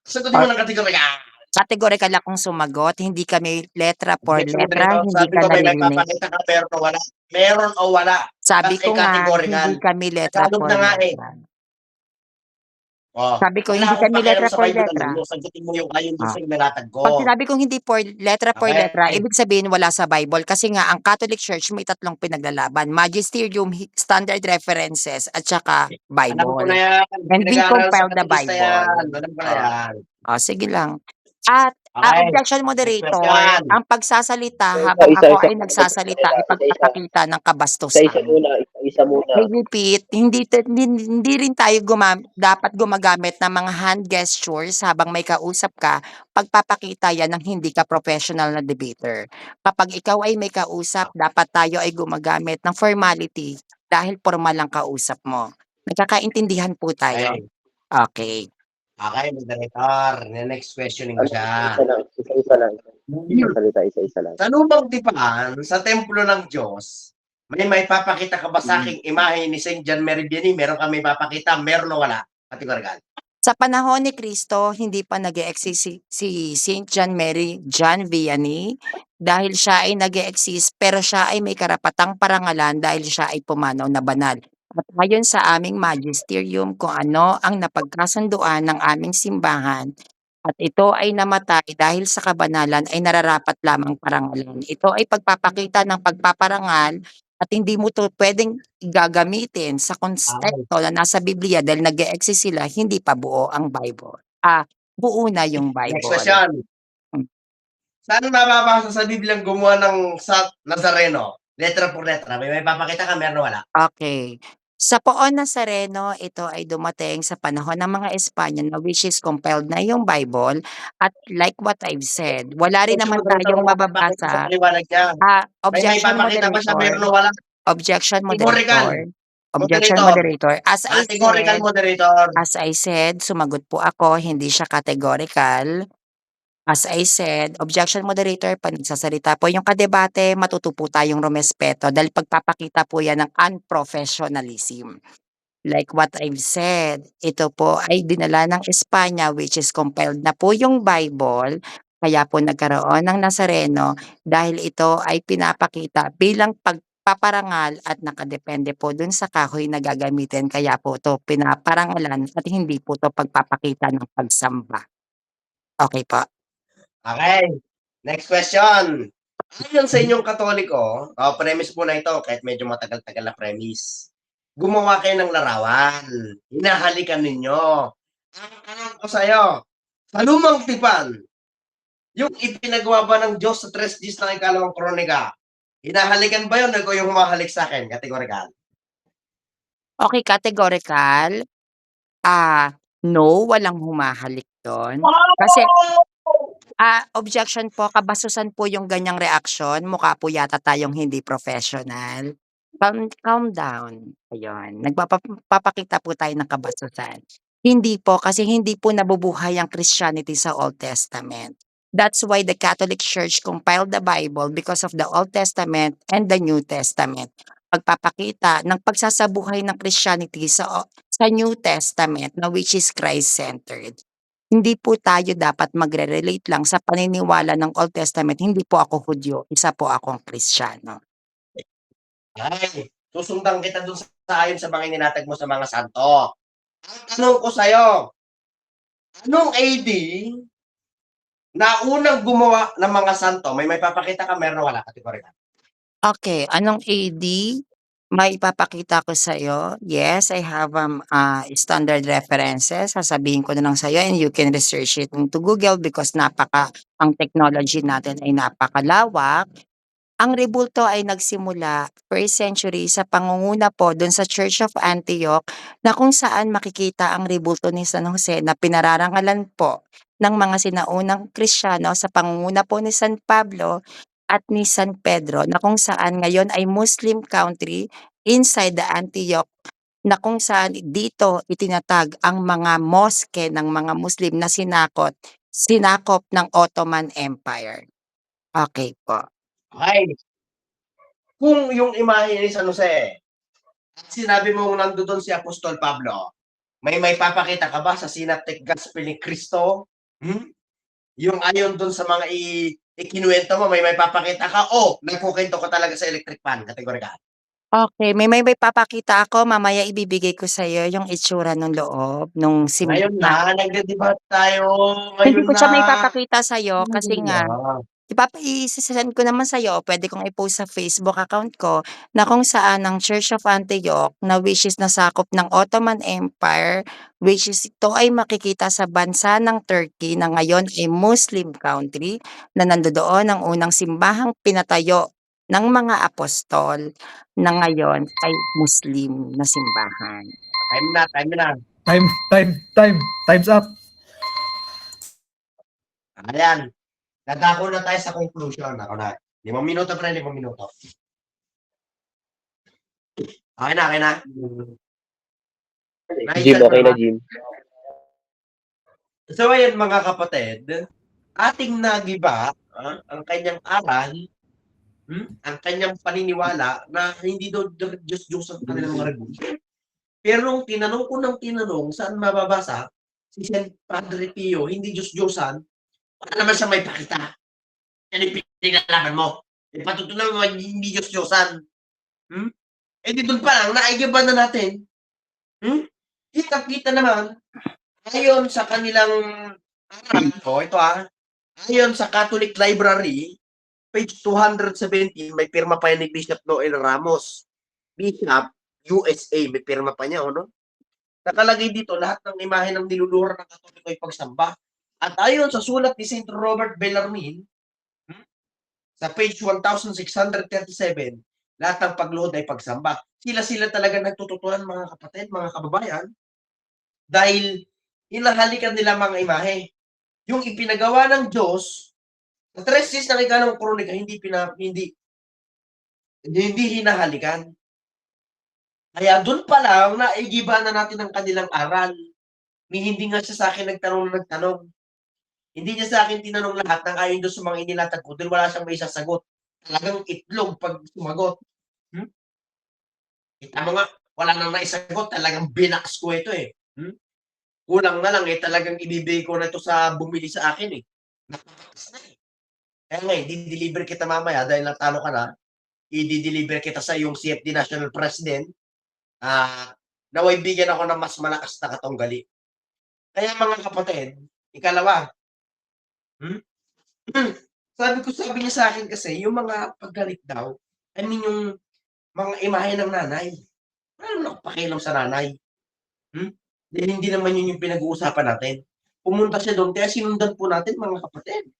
Speaker 1: Sagutin mo ng kategorikal.
Speaker 2: kategorikal akong sumagot, hindi kami letra por
Speaker 1: Objection,
Speaker 2: letra,
Speaker 1: moderator.
Speaker 2: hindi
Speaker 1: Sabi
Speaker 2: ka
Speaker 1: ko, may
Speaker 2: naririnig.
Speaker 1: magpapakita ka, meron o wala? Meron o wala?
Speaker 2: Sabi
Speaker 1: That's a
Speaker 2: ko nga,
Speaker 1: categorical.
Speaker 2: hindi kami letra
Speaker 1: Tagalog
Speaker 2: por
Speaker 1: na nga eh.
Speaker 2: letra.
Speaker 1: Oh,
Speaker 2: Sabi ko,
Speaker 1: wala
Speaker 2: hindi
Speaker 1: akong
Speaker 2: kami
Speaker 1: pakialam
Speaker 2: letra
Speaker 1: sa
Speaker 2: por
Speaker 1: Bible
Speaker 2: letra.
Speaker 1: mo. Sagutin mo yung ayon doon
Speaker 2: Ah.
Speaker 1: sa nilatag ko.
Speaker 2: Pag sinabi kong hindi letra por
Speaker 1: Okay.
Speaker 2: letra, ibig sabihin wala sa Bible. Kasi nga, ang Catholic Church may tatlong pinaglalaban. Magisterium, Standard References, at saka
Speaker 1: Alam ko na
Speaker 2: Bible.
Speaker 1: yan.
Speaker 2: And we
Speaker 1: Pinag-aaral sa
Speaker 2: compiled the
Speaker 1: Katolista
Speaker 2: Bible.
Speaker 1: yan. Alam ko na yan.
Speaker 2: Sige lang. At
Speaker 1: Okay.
Speaker 2: objection, moderator,
Speaker 1: question.
Speaker 2: ang pagsasalita habang
Speaker 4: Isa-isa
Speaker 2: ako ay
Speaker 4: muna.
Speaker 2: nagsasalita ay pagpapakita ng
Speaker 4: Isa-isa
Speaker 2: kabastusan.
Speaker 4: muna. Isa muna.
Speaker 2: I repeat, hindi rin tayo dapat gumagamit ng mga hand gestures habang may kausap ka, pagpapakita yan ng hindi ka professional na debater. Kapag ikaw ay may kausap, dapat tayo ay gumagamit ng formality dahil formal ang kausap mo. Nagkakaintindihan po tayo. Okay.
Speaker 1: Okay, moderator. Next questioning ko siya.
Speaker 4: Isa-isa lang. Isa-isa lang.
Speaker 1: Sa Lumang Tipan, sa templo ng Diyos, may papakita ka ba sa aking imahe ni Saint John Mary Vianney? Meron kami papakita, meron o wala? Kategorikal.
Speaker 2: Sa panahon ni Kristo, hindi pa nag-e-exist si Saint John Vianney dahil siya ay nag-e-exist pero siya ay may karapatang parangalan dahil siya ay pumanaw na banal. At ayon sa aming magisterium kung ano ang napagkasunduan ng aming simbahan at ito ay namatay dahil sa kabanalan ay nararapat lamang parangalan. Ito ay pagpapakita ng pagpaparangal at hindi mo to pwedeng gagamitin sa konteksto na nasa Biblia dahil nag-e-exist sila, hindi pa buo ang Bible. Buo na yung
Speaker 1: Next
Speaker 2: Bible.
Speaker 1: question.
Speaker 2: Hmm.
Speaker 1: Saan mababasa sa Biblia gumawa ng Nazareno? Letra por letra. May papakita ka, meron o wala?
Speaker 2: Okay. Sa Poon Nazareno, ito ay dumating sa panahon ng mga Espanyol na which is compiled na yung Bible at like what I've said, wala rin naman tayong
Speaker 1: Sa
Speaker 2: mababasa.
Speaker 1: paliwanag niya. May
Speaker 2: Objection,
Speaker 1: papakita ba siya, meron
Speaker 2: moderator.
Speaker 1: o wala?
Speaker 2: Objection,
Speaker 1: Categorical.
Speaker 2: moderator. Objection,
Speaker 1: Moderator.
Speaker 2: moderator.
Speaker 1: Categorical, moderator.
Speaker 2: As I said, sumagot po ako, hindi siya categorical. As I said, objection, moderator, 'pag nagsasalita po yung kadebate, matuto po tayong rumespeto dahil pagpapakita po yan ng unprofessionalism. Like what I've said, ito po ay dinala ng Espanya, which is compiled na po yung Bible, kaya po nagkaroon ng Nazareno dahil ito ay pinapakita bilang pagpaparangal at nakadepende po dun sa kahoy na gagamitin, kaya po 'to pinaparangalan at hindi po 'to pagpapakita ng pagsamba. Okey po.
Speaker 1: Okay. Next question. Ayon sa inyong Katoliko, premise po na ito, kahit medyo matagal-tagal na premise. Gumawa kayo ng larawan. Hinahalikan ninyo. Ang tanong ko sa'yo, sa lumang tipan, yung ipinagawa ba ng Diyos sa 3 Gs ng ikalawang kronika, hinahalikan ba yun o ikaw yung humahalik sa akin? Kategorikal.
Speaker 2: Okey, categorical, no, walang humahalik dun. Kasi objection po, kabasusan po yung ganyang reaksyon, mukha po yata tayong hindi professional. Calm down, ayun. Papakita po tayo ng kabasusan. Hindi po, kasi hindi po nabubuhay ang Christianity sa Old Testament. That's why the Catholic Church compiled the Bible because of the Old Testament and the New Testament. Pagpapakita ng pagsasabuhay ng Christianity sa New Testament na which is Christ-centered. Hindi po tayo dapat magre-relate lang sa paniniwala ng Old Testament. Hindi po ako Hudyo, isa po akong Kristiyano.
Speaker 1: Ay, susundan kita dun sa ayon sa mga ininatag mo sa mga santo. Ang tanong ko sa'yo, anong AD na unang gumawa ng mga santo? May papakita ka, meron o wala? Kategorikal.
Speaker 2: Okay, anong AD? Maipapakita ko sa'yo. Yes, I have standard references. Sasabihin ko na lang sa'yo and you can research it into Google because ang technology natin ay napakalawak. Ang rebulto ay nagsimula 1st century sa pangunguna po dun sa Church of Antioch na kung saan makikita ang rebulto ni San Jose na pinararangalan po ng mga sinaunang Kristiyano sa pangunguna po ni San Pablo at ni San Pedro na kung saan ngayon ay Muslim country inside the Antioch na kung saan dito itinatag ang mga mosque ng mga Muslim na sinakop ng Ottoman Empire. Okay po.
Speaker 1: Okay. Kung yung imahe ni San Jose, at sinabi mo nandoon si Apostol Pablo, may papakita ka ba sa synoptic gospel ni Cristo? Yung ayon doon sa mga ikinuwento mo, may papakita ka o nagkukwento ka talaga sa electric fan? Kategorikal.
Speaker 2: Okay, may papakita ako, mamaya ibibigay ko sa'yo yung itsura nung loob nung
Speaker 1: Ngayon na, nagde-debate tayo.
Speaker 2: Hindi
Speaker 1: Ngayon
Speaker 2: ko siya
Speaker 1: na.
Speaker 2: maipapakita sa'yo kasi nga
Speaker 1: Yeah.
Speaker 2: ise-send ko naman sa'yo, puwede kong i-post sa Facebook account ko na kung saan ang Church of Antioch na which is nasakop ng Ottoman Empire, which is ito ay makikita sa bansa ng Turkey na ngayon ay Muslim country na nandodoon ang unang simbahang pinatayo ng mga apostol na ngayon ay Muslim na simbahan.
Speaker 1: Time na.
Speaker 3: Time's up.
Speaker 1: Ayan. Dadako na tayo sa conclusion. Ako na. 5 minuto pa rin, 5 minuto. Okay na.
Speaker 4: Jim, okay na, Jim.
Speaker 1: So ayan mga kapatid, ating nagiba ang kanyang aral, ang kanyang paniniwala na hindi daw Diyos ang kanilang mga rebulto. Pero nung tinanong ko saan mababasa, si San Padre Pio, hindi Diyos-Diyosan, wala naman siya may pakita. Yan yung pinaglaban mo. Ipatutunan mo hindi Diyos-Diyosan. Eh di doon pa lang, naigiba na natin. Kita-kita naman, ayon sa kanilang aral, ito ayon sa Catholic Library, page 217, may pirma pa yan ni Bishop Noel Ramos. Bishop, USA, may pirma pa niya, no? Nakalagay dito, lahat ng imahe ng niluluhur ng Katoliko ay pagsamba. At ayon sa sulat ni St. Robert Bellarmine, sa page 1637, lahat ng pagluhod ay pagsamba. Sila talaga nagtututunan, mga kapatid, mga kababayan, dahil hinahalikan nila mga imahe. Yung ipinagawa ng Diyos, sa 3 Gs ng ikalawang kronika, hindi Hindi hinahalikan. Kaya dun pa lang naigiba na natin ang kanilang aral. Hindi nga siya sa'kin nagtanong ng nagtanong. Hindi niya sa'kin tinanong lahat ng ayon dun sa mga inilatag ko dahil wala siyang maisasagot. Talagang itlog 'pag sumagot. Hmm, kita mo nga, wala nang naisagot, talagang binaks ko ito, eh. Kulang na lang, eh, talagang ibibigay ko na 'to sa bumili sa akin, eh. Napakataas na, eh. Kaya nga, i-de-deliver kita mamaya dahil natalo ka na, i-de-deliver kita sa iyong CFD National President, ah, naway bigyan ako ng mas malakas na katunggali. Kaya mga kapatid, ikalawa, hmm, sabi niya sa'kin kasi yung mga paggalit daw, I mean yung mga imahe ng nanay. Wala naman akong pakialam sa nanay, hmm, dahil hindi naman yun yung pinag-uusapan natin. Pumunta siya dun kaya sinundan po natin mga kapatid.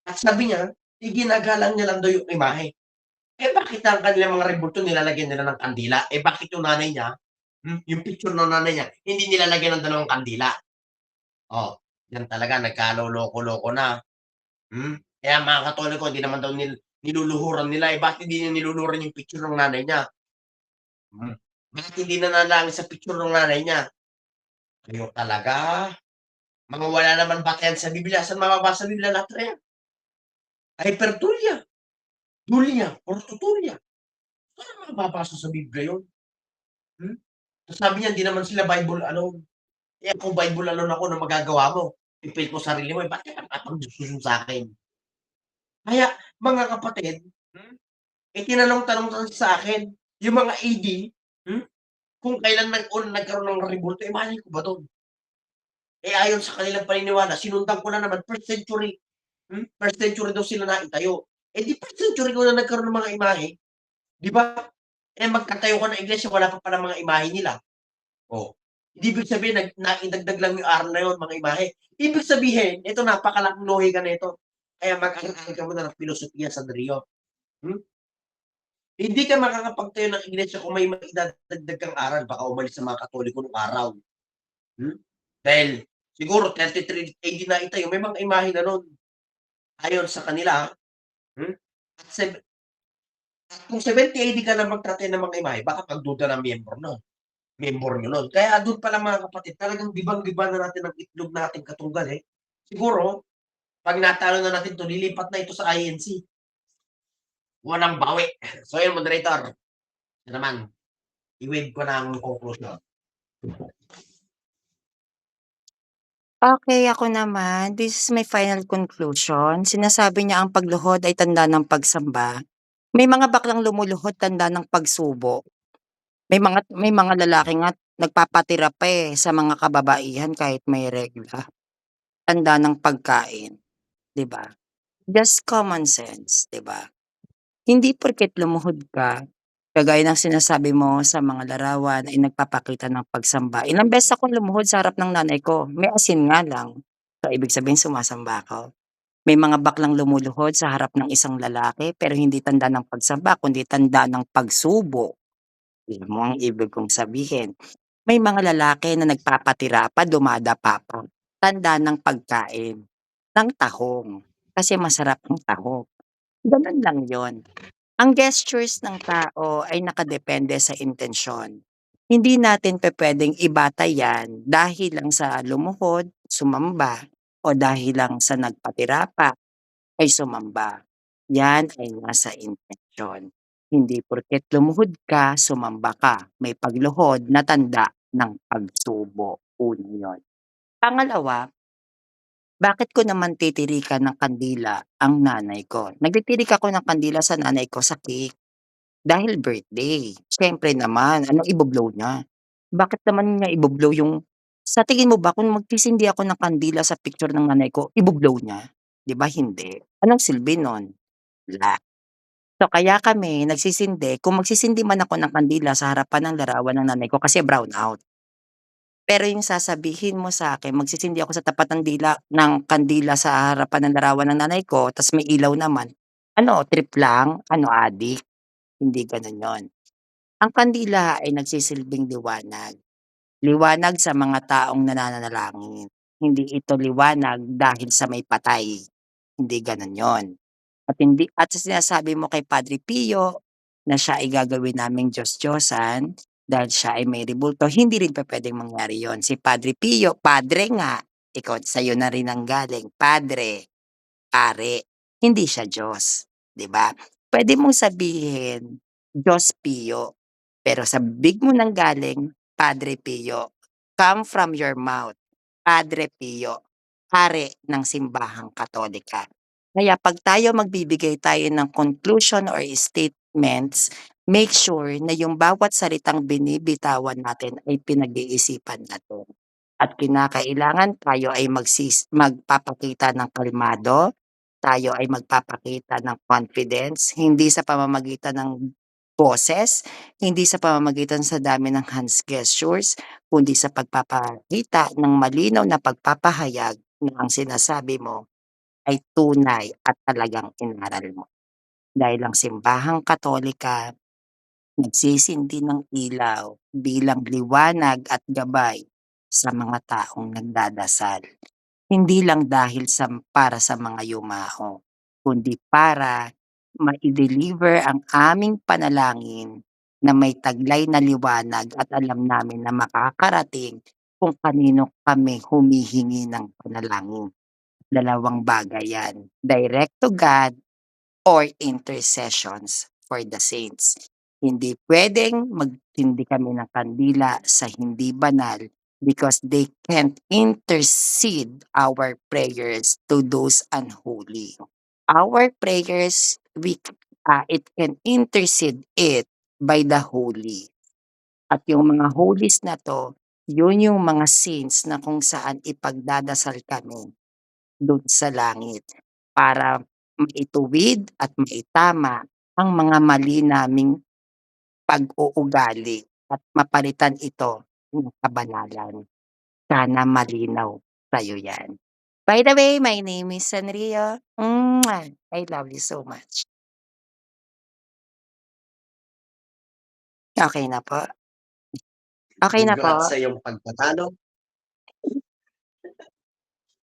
Speaker 1: At sabi niya, iginagalang niya lang daw yung imahe. Eh, bakit ang kanilang mga rebulto nilalagyan nila ng kandila? Eh, bakit yung nanay niya, yung picture ng nanay niya, hindi nilalagyan ng dalawang kandila? Oh, yan talaga nagkaloloko-loko na. Kaya mga Katoliko hindi naman daw niluluhuran nila, eh, bakit hindi niya niluluhuran yung picture ng nanay niya? Hmm, bakit hindi nanalangin sa picture ng nanay niya? Kayo talaga, mga wala naman batayan sa Biblia, saan mababasa sa Biblia lahat na yan? Hypertulia, Julia, Ortutulia, saan mababasa sa Biblia yun? Hmm, tas sabi niya hindi naman sila Bible alone. Eh, kung Bible alone ako na magagawa mo, pipilit mo sarili mo, eh, bakit ka papagdesisyon sa'kin? Kaya mga kapatid, itinanong-tanong lang sa akin, yung mga AD, hmm, kung kailan nagkaroon ng rebulto, eh, malay ko ba dun? Eh, ayon sa kanilang paniniwala sinundan ko na naman first century daw sila naitayo. Eh, di first century ko na nagkaroon ng mga imahe, 'di ba? Eh, magtatayo ka ng iglesia wala pa palang mga imahe nila. Oh, hindi ibig sabihin naidagdag lang yung aral na yun, mga imahe. Ibig sabihin, ito napakalaking lohika nito. Kaya mag-aral ka muna ng filosofiya sa Rio. Hmm? Hindi ka makakapagtayo ng iglesia kung may maidadagdag kang aral, baka umalis sa mga Katoliko nung araw. Hmm? Dahil siguro 33 AD na itayo, may mga imahe na nun. Ayon sa kanila, hmm? At at kung 70 AD ka na magtatayo ng mga imahe, baka pagduda ng miyembro niyo nun. Kaya dun palang mga kapatid, talagang gibang-giba na natin ang itlog nating katunggal, eh. Siguro 'pag natalo na natin 'to, lilipat na ito sa INC, walang bawi. So yun moderator, yun naman, i-wave ko na ang conclusion.
Speaker 2: Okay, ako naman, this is my final conclusion. Sinasabi niya ang pagluhod ay tanda ng pagsamba. May mga baklang lumuluhod tanda ng pagsubo. May mga lalaki nga nagpapatira pa, sa mga kababaihan kahit may regla. Tanda ng pagkain, 'di ba? Just common sense, 'di ba? Hindi porket lumuhod ka, kagaya ng sinasabi mo sa mga larawan ay nagpapakita ng pagsamba. Ilang beses akong lumuhod sa harap ng nanay ko, may asin nga lang. So, ibig sabihin sumasamba ako. May mga baklang lumuluhod sa harap ng isang lalaki pero hindi tanda ng pagsamba kundi tanda ng pagsubo. Yun mo ang ibig kong sabihin. May mga lalaki na nagpapatira pa, dumadapa pa. Tanda ng pagkain ng tahong kasi masarap ang tahong. Ganun lang yon. Ang gestures ng tao ay nakadepende sa intensyon. Hindi natin pupuwedeng ibata 'yan dahil lang sa lumuhod, sumamba, o dahil lang sa nagpatira pa ay sumamba. 'Yan ay nasa intensyon. Hindi porket lumuhod ka, sumamba ka. May pagluhod na tanda ng pagsubo, una 'yon. Pangalawa, bakit ko naman titirikan ng kandila ang nanay ko? Nagtitirik ako ng kandila sa nanay ko sa cake. Dahil birthday. Siyempre naman, anong ibo-blow niya? Bakit naman niya ibo-blow yung sa tingin mo ba kung magsisindi ako ng kandila sa picture ng nanay ko, ibo-blow niya? 'Di ba hindi? Anong silbi nun? Wala. So kaya kami nagsisindi, kung magsisindi man ako ng kandila sa harapan ng larawan ng nanay ko kasi brown out. Pero yung sasabihin mo sa'kin magsisindi ako sa tapat ng kandila sa harapan ng larawan ng nanay ko ta's may ilaw naman, ano trip lang? Ano adik? Hindi gano'n yun. Ang kandila ay nagsisilbing liwanag. Liwanag sa mga taong nananalangin. Hindi ito liwanag dahil sa may patay. Hindi gano'n 'yon. At sa sinasabi mo kay Padre Pio, na siya ay gagawin naming Diyos-Diyosan dahil siya ay may rebulto, hindi rin pupuwedeng mangyari yon. Si Padre Pio, padre nga, ikaw sa'yo na rin ang galing, padre, pare, hindi siya Diyos, 'di ba? Puwede mong sabihin, Diyos Pio, pero sa bibig mo nanggaling, Padre Pio. Come from your mouth, Padre Pio, hari ng simbahang Katolika. Kaya 'pag tayo magbibigay tayo ng conclusion or statements, make sure na yung bawat salitang binibitawan natin ay pinag-iisipan natin. At kinakailangan tayo ay magpapakita ng kalmado, tayo ay magpapakita ng confidence, hindi sa pamamagitan ng boses, hindi sa pamamagitan sa dami ng hands gestures, kundi sa pagpapakita ng malinaw na pagpapahayag na ang sinasabi mo ay tunay at talagang inaral mo. Dahil ang simbahang Katolika nagsisindi ng ilaw bilang liwanag at gabay sa mga taong nagdadasal. Hindi lang dahil para sa mga yumao, kundi para mai-deliver ang aming panalangin na may taglay na liwanag at alam namin na makakarating kung kanino kami humihingi ng panalangin. Dalawang bagay yan, direct to God or intercessions for the saints. Hindi pwedeng magtindi kami ng kandila sa hindi banal because they can't intercede our prayers to those unholy. Our prayers, it can intercede it by the holy. At yung mga holies na to, yun yung mga saints na kung saan ipagdadasal kami doon sa langit para maituwid at maitama ang mga mali naming pag-uugali at mapalitan ito ng kabanalan. Sana malinaw sa'yo yan. By the way, my name is Sanrio. I love you so much. Okay na po. Okay na po.
Speaker 1: Congrats sa iyong pagtatalo.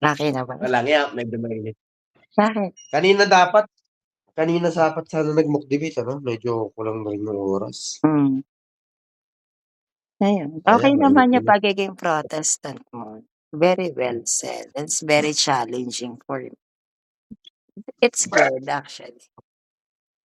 Speaker 2: Okay na ba?
Speaker 1: Wala nga, medyo mainit.
Speaker 2: Bakit?
Speaker 1: Kanina dapat sana nag-mock debate, ano? Medyo kulang na rin yung oras.
Speaker 2: Ayun.
Speaker 1: Kaya
Speaker 2: Okay naman
Speaker 1: mainit
Speaker 2: yung pagiging Protestant mo. Very well said. It's very challenging for you. It's good actually.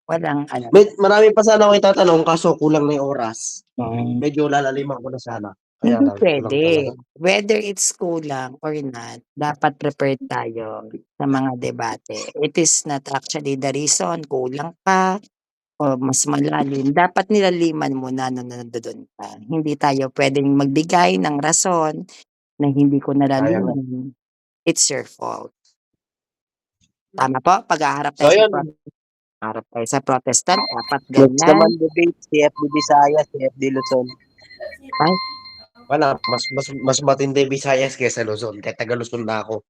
Speaker 2: Walang ano.
Speaker 1: Marami pa sana ako itatanong kaso kulang na yung oras.
Speaker 2: Mm.
Speaker 1: Medyo lalaliman ko na sana. Kaya
Speaker 2: Hindi
Speaker 1: lang, kulang
Speaker 2: pwede.
Speaker 1: talaga.
Speaker 2: Whether it's kulang or not, dapat prepared tayo sa mga debate. It is not actually the reason kulang ka o mas malalim. Dapat nilaliman mo na nung nandoon ka. Hindi tayo pwedeng magbigay ng rason na hindi ko nalaliman. It's your fault. Tama po? Pag-haharap
Speaker 1: So,
Speaker 2: tayo,
Speaker 1: yun.
Speaker 2: harap tayo sa Protestant, dapat
Speaker 4: Next naman
Speaker 2: ganyan.
Speaker 4: debate, CFD Visayas, CFD Luzon.
Speaker 1: Wala, mas matindi Visayas kaysa Luzon. Kaya taga Luzon na ako.